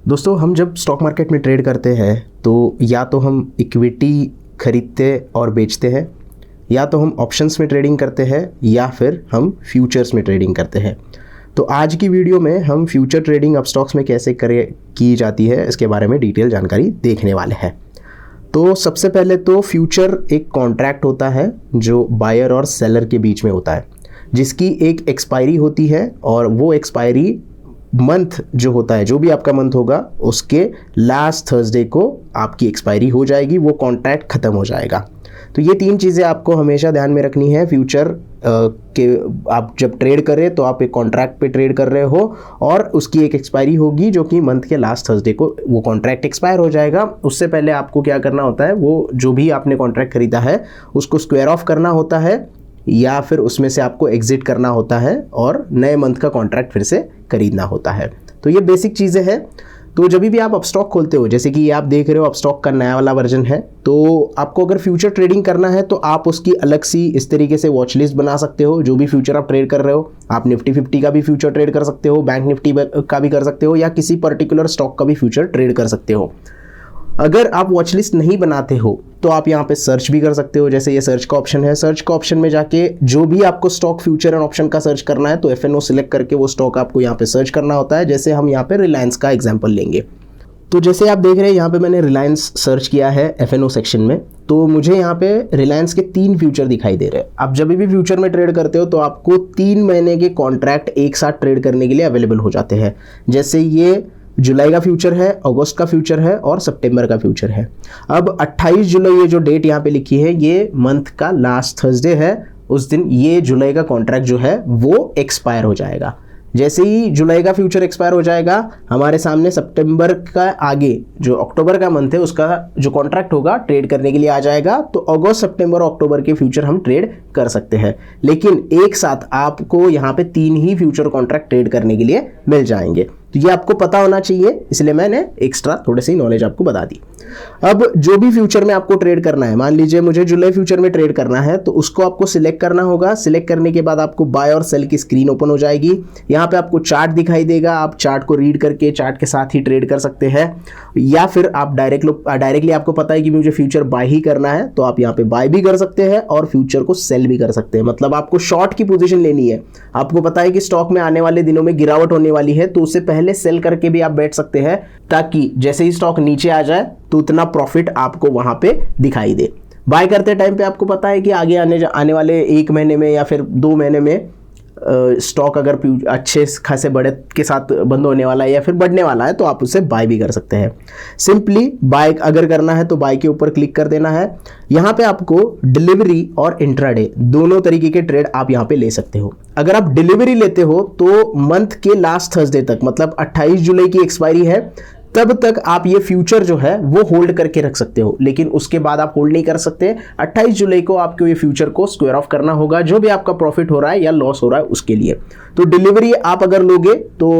दोस्तों, हम जब स्टॉक मार्केट में ट्रेड करते हैं तो या तो हम इक्विटी खरीदते और बेचते हैं, या तो हम ऑप्शंस में ट्रेडिंग करते हैं, या फिर हम फ्यूचर्स में ट्रेडिंग करते हैं। तो आज की वीडियो में हम फ्यूचर ट्रेडिंग अब स्टॉक्स में कैसे की जाती है इसके बारे में डिटेल जानकारी देखने वाले हैं। तो सबसे पहले तो फ्यूचर एक कॉन्ट्रैक्ट होता है जो बायर और सेलर के बीच में होता है, जिसकी एक एक्सपायरी होती है और वो एक्सपायरी मंथ जो होता है, जो भी आपका मंथ होगा उसके लास्ट थर्सडे को आपकी एक्सपायरी हो जाएगी, वो कॉन्ट्रैक्ट ख़त्म हो जाएगा। तो ये तीन चीज़ें आपको हमेशा ध्यान में रखनी है। फ्यूचर के आप जब ट्रेड कर रहे हैं तो आप एक कॉन्ट्रैक्ट पे ट्रेड कर रहे हो और उसकी एक एक्सपायरी होगी जो कि मंथ के लास्ट थर्सडे को वो कॉन्ट्रैक्ट एक्सपायर हो जाएगा। उससे पहले आपको क्या करना होता है, वो जो भी आपने कॉन्ट्रैक्ट खरीदा है उसको स्क्वायर ऑफ करना होता है, या फिर उसमें से आपको एग्जिट करना होता है और नए मंथ का कॉन्ट्रैक्ट फिर से खरीदना होता है। तो ये बेसिक चीज़ें हैं। तो जब भी आप अपस्टॉक खोलते हो, जैसे कि ये आप देख रहे हो अपस्टॉक का नया वाला वर्जन है, तो आपको अगर फ्यूचर ट्रेडिंग करना है तो आप उसकी अलग सी इस तरीके से वॉच लिस्ट बना सकते हो। जो भी फ्यूचर आप ट्रेड कर रहे हो, आप निफ्टी 50 का भी फ्यूचर ट्रेड कर सकते हो, बैंक निफ्टी का भी कर सकते हो, या किसी पर्टिकुलर स्टॉक का भी फ्यूचर ट्रेड कर सकते हो। अगर आप वॉच लिस्ट नहीं बनाते हो तो आप यहाँ पे सर्च भी कर सकते हो। जैसे ये सर्च का ऑप्शन है, सर्च का ऑप्शन में जाके जो भी आपको स्टॉक फ्यूचर एंड ऑप्शन का सर्च करना है तो FNO सिलेक्ट करके वो स्टॉक आपको यहाँ पे सर्च करना होता है। जैसे हम यहाँ पे रिलायंस का एग्जांपल लेंगे, तो जैसे आप देख रहे हैं यहाँ पे मैंने रिलायंस सर्च किया है FNO सेक्शन में, तो मुझे यहाँ पे रिलायंस के 3 फ्यूचर दिखाई दे रहे हैं। आप जब भी फ्यूचर में ट्रेड करते हो तो आपको 3 महीने के कॉन्ट्रैक्ट एक साथ ट्रेड करने के लिए अवेलेबल हो जाते हैं। जैसे ये जुलाई का फ्यूचर है, अगस्त का फ्यूचर है और सितंबर का फ्यूचर है। अब 28 जुलाई ये जो डेट यहाँ पे लिखी है, ये मंथ का लास्ट थर्सडे है। उस दिन ये जुलाई का कॉन्ट्रैक्ट जो है वो एक्सपायर हो जाएगा। जैसे ही जुलाई का फ्यूचर एक्सपायर हो जाएगा, हमारे सामने सितंबर का आगे जो अक्टूबर का मंथ है उसका जो कॉन्ट्रैक्ट होगा ट्रेड करने के लिए आ जाएगा। तो अगस्त, सितंबर और अक्टूबर के फ्यूचर हम ट्रेड कर सकते हैं, लेकिन एक साथ आपको यहाँ पे 3 ही फ्यूचर कॉन्ट्रैक्ट ट्रेड करने के लिए मिल जाएंगे। तो ये आपको पता होना चाहिए, इसलिए मैंने एक्स्ट्रा थोड़ी सी नॉलेज आपको बता दी। अब जो भी फ्यूचर में आपको ट्रेड करना है, मान लीजिए मुझे जुलाई फ्यूचर में ट्रेड करना है, तो उसको आपको सिलेक्ट करना होगा। सिलेक्ट करने के बाद आपको बाय और सेल की स्क्रीन ओपन हो जाएगी। यहाँ पे आपको चार्ट दिखाई देगा, आप चार्ट को रीड करके चार्ट के साथ ही ट्रेड कर सकते हैं, या फिर आप डायरेक्टली आपको पता है कि मुझे फ्यूचर बाय ही करना है तो आप यहाँ पे बाय भी कर सकते हैं और फ्यूचर को सेल भी कर सकते हैं। मतलब आपको शॉर्ट की पोजीशन लेनी है, आपको पता है कि स्टॉक में आने वाले दिनों में गिरावट होने वाली है, तो उससे पहले सेल करके भी आप बैठ सकते हैं, ताकि जैसे ही स्टॉक नीचे आ जाए तो उतना प्रॉफिट आपको वहां पे दिखाई दे। बाय करते टाइम पे आपको पता है कि आगे आने वाले 1 महीने में या फिर 2 महीने में स्टॉक अगर अच्छे खासे बढ़े के साथ बंद होने वाला है या फिर बढ़ने वाला है तो आप उसे बाय भी कर सकते हैं। सिंपली बाय अगर करना है तो बाय के ऊपर क्लिक कर देना है। यहाँ पे आपको डिलीवरी और इंट्राडे दोनों तरीके के ट्रेड आप यहाँ पे ले सकते हो। अगर आप डिलीवरी लेते हो तो मंथ के लास्ट थर्सडे तक, मतलब 28 जुलाई की एक्सपायरी है, तब तक आप ये फ्यूचर जो है वो होल्ड करके रख सकते हो, लेकिन उसके बाद आप होल्ड नहीं कर सकते। 28 जुलाई को आपको ये फ्यूचर को स्क्वायर ऑफ करना होगा, जो भी आपका प्रॉफिट हो रहा है या लॉस हो रहा है उसके लिए। तो डिलीवरी आप अगर लोगे तो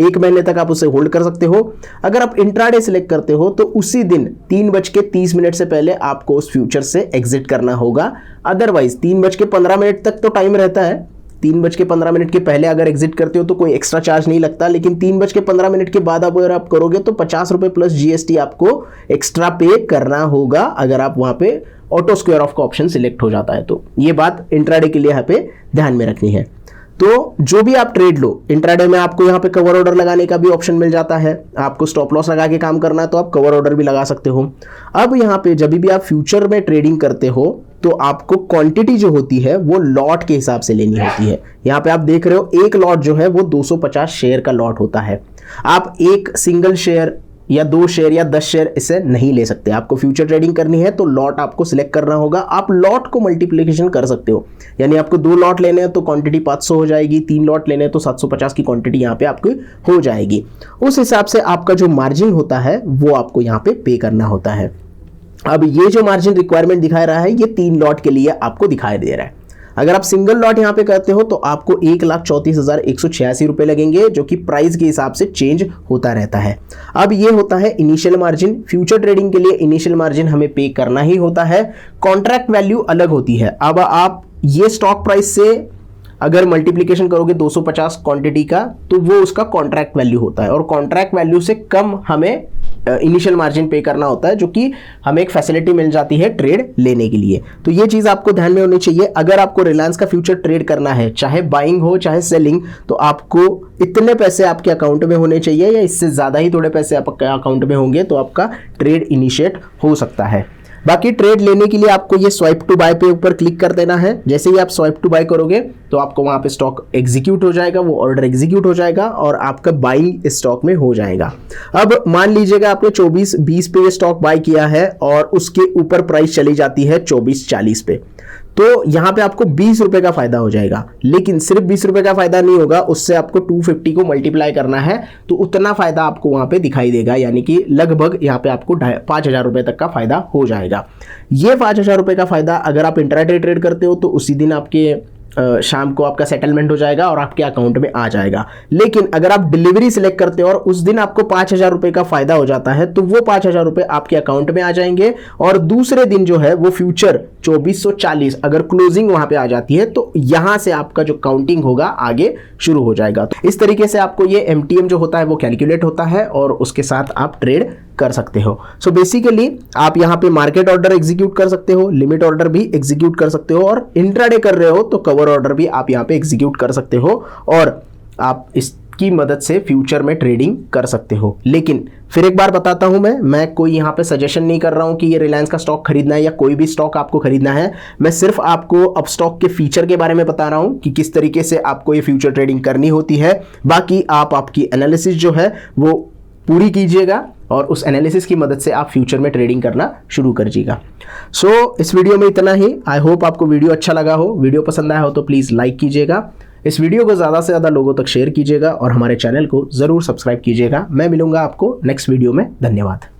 1 महीने तक आप उसे होल्ड कर सकते हो। अगर आप इंट्राडे सिलेक्ट करते हो तो उसी दिन 3:30 से पहले आपको उस फ्यूचर से एग्जिट करना होगा। अदरवाइज 3:15 तक तो टाइम रहता है। 3:15 के पहले अगर एग्जिट करते हो तो कोई एक्स्ट्रा चार्ज नहीं लगता, लेकिन 3:15 के बाद अगर आप करोगे तो 50 रुपए प्लस GST आपको एक्स्ट्रा पे करना होगा, अगर आप वहां पे ऑटो स्क्वायर ऑफ का ऑप्शन सिलेक्ट हो जाता है। तो ये बात इंट्राडे के लिए यहाँ पे ध्यान में रखनी है। तो जो भी आप ट्रेड लो, इंट्राडे में आपको यहाँ पे कवर ऑर्डर लगाने का भी ऑप्शन मिल जाता है। आपको स्टॉप लॉस लगा के काम करना है तो आप कवर ऑर्डर भी लगा सकते हो। अब यहाँ पे जब भी आप फ्यूचर में ट्रेडिंग करते हो तो आपको क्वांटिटी जो होती है वो लॉट के हिसाब से लेनी होती है। यहाँ पे आप देख रहे हो एक लॉट जो है वो 250 शेयर का लॉट होता है। आप एक सिंगल शेयर या 2 शेयर या 10 शेयर इसे नहीं ले सकते। आपको फ्यूचर ट्रेडिंग करनी है तो लॉट आपको सिलेक्ट करना होगा। आप लॉट को मल्टीप्लिकेशन कर सकते हो, यानी आपको 2 लॉट लेने हैं तो क्वांटिटी 500 हो जाएगी, 3 लॉट लेने हैं तो 750 की क्वांटिटी यहाँ पे आपकी हो जाएगी। उस हिसाब से आपका जो मार्जिन होता है वो आपको यहाँ पे करना होता है। अब ये जो मार्जिन रिक्वायरमेंट दिखा रहा है ये 3 लॉट के लिए आपको दिखाई दे रहा है। अगर आप सिंगल लॉट यहाँ पे करते हो तो आपको 1,34,186 रुपए लगेंगे, जो कि प्राइस के हिसाब से चेंज होता रहता है। अब ये होता है इनिशियल मार्जिन। फ्यूचर ट्रेडिंग के लिए इनिशियल मार्जिन हमें पे करना ही होता है। कॉन्ट्रैक्ट वैल्यू अलग होती है। अब आप ये स्टॉक प्राइस से अगर मल्टीप्लिकेशन करोगे 250 क्वांटिटी का तो वो उसका कॉन्ट्रैक्ट वैल्यू होता है, और कॉन्ट्रैक्ट वैल्यू से कम हमें इनिशियल मार्जिन पे करना होता है, जो कि हमें एक फैसिलिटी मिल जाती है ट्रेड लेने के लिए। तो ये चीज़ आपको ध्यान में होनी चाहिए। अगर आपको रिलायंस का फ्यूचर ट्रेड करना है, चाहे बाइंग हो चाहे सेलिंग, तो आपको इतने पैसे आपके अकाउंट में होने चाहिए, या इससे ज़्यादा ही थोड़े पैसे आपके अकाउंट में होंगे तो आपका ट्रेड इनिशिएट हो सकता है। बाकी ट्रेड लेने के लिए आपको ये स्वाइप टू बाय पे ऊपर क्लिक कर देना है। जैसे ही आप स्वाइप टू बाय करोगे तो आपको वहां पे स्टॉक एग्जीक्यूट हो जाएगा, वो ऑर्डर एग्जीक्यूट हो जाएगा और आपका बाइंग स्टॉक में हो जाएगा। अब मान लीजिएगा आपने 24.20 पे स्टॉक बाय किया है और उसके ऊपर प्राइस चली जाती है 24.40 पे, तो यहां पे आपको 20 रुपए का फायदा हो जाएगा। लेकिन सिर्फ 20 रुपए का फायदा नहीं होगा, उससे आपको 250 को मल्टीप्लाई करना है, तो उतना फायदा आपको वहां पे दिखाई देगा, यानी कि लगभग यहां पे आपको 5,000 रुपए तक का फायदा हो जाएगा। ये 5,000 रुपए का फायदा अगर आप इंट्राडे ट्रेड करते हो तो उसी दिन आपके शाम को आपका सेटलमेंट हो जाएगा और आपके अकाउंट में आ जाएगा। लेकिन अगर आप डिलीवरी सिलेक्ट करते हो और उस दिन आपको 5,000 रुपए का फायदा हो जाता है, तो वो 5,000 रुपए आपके अकाउंट में आ जाएंगे, और दूसरे दिन जो है वो फ्यूचर 2440 अगर क्लोजिंग वहां पे आ जाती है तो यहां से आपका जो काउंटिंग होगा आगे शुरू हो जाएगा। तो इस तरीके से आपको ये MTM जो होता है वो कैलकुलेट होता है और उसके साथ आप ट्रेड कर सकते हो। सो बेसिकली आप यहाँ पे मार्केट ऑर्डर एग्जीक्यूट कर सकते हो, लिमिट ऑर्डर भी एग्जीक्यूट कर सकते हो, और इंट्राडे कर रहे हो तो कवर ऑर्डर भी आप यहाँ पे एग्जीक्यूट कर सकते हो, और आप इसकी मदद से फ्यूचर में ट्रेडिंग कर सकते हो। लेकिन फिर एक बार बताता हूं, मैं कोई यहाँ पे सजेशन नहीं कर रहा हूं कि ये रिलायंस का स्टॉक खरीदना है या कोई भी स्टॉक आपको खरीदना है। मैं सिर्फ आपको अब स्टॉक के फीचर के बारे में बता रहा हूं कि किस तरीके से आपको ये फ्यूचर ट्रेडिंग करनी होती है। बाकी आप आपकी एनालिसिस जो है वो पूरी कीजिएगा और उस एनालिसिस की मदद से आप फ्यूचर में ट्रेडिंग करना शुरू करिएगा। सो इस वीडियो में इतना ही। आई होप आपको वीडियो अच्छा लगा हो। वीडियो पसंद आया हो तो प्लीज़ लाइक कीजिएगा, इस वीडियो को ज़्यादा से ज़्यादा लोगों तक शेयर कीजिएगा और हमारे चैनल को ज़रूर सब्सक्राइब कीजिएगा। मैं मिलूंगा आपको नेक्स्ट वीडियो में। धन्यवाद।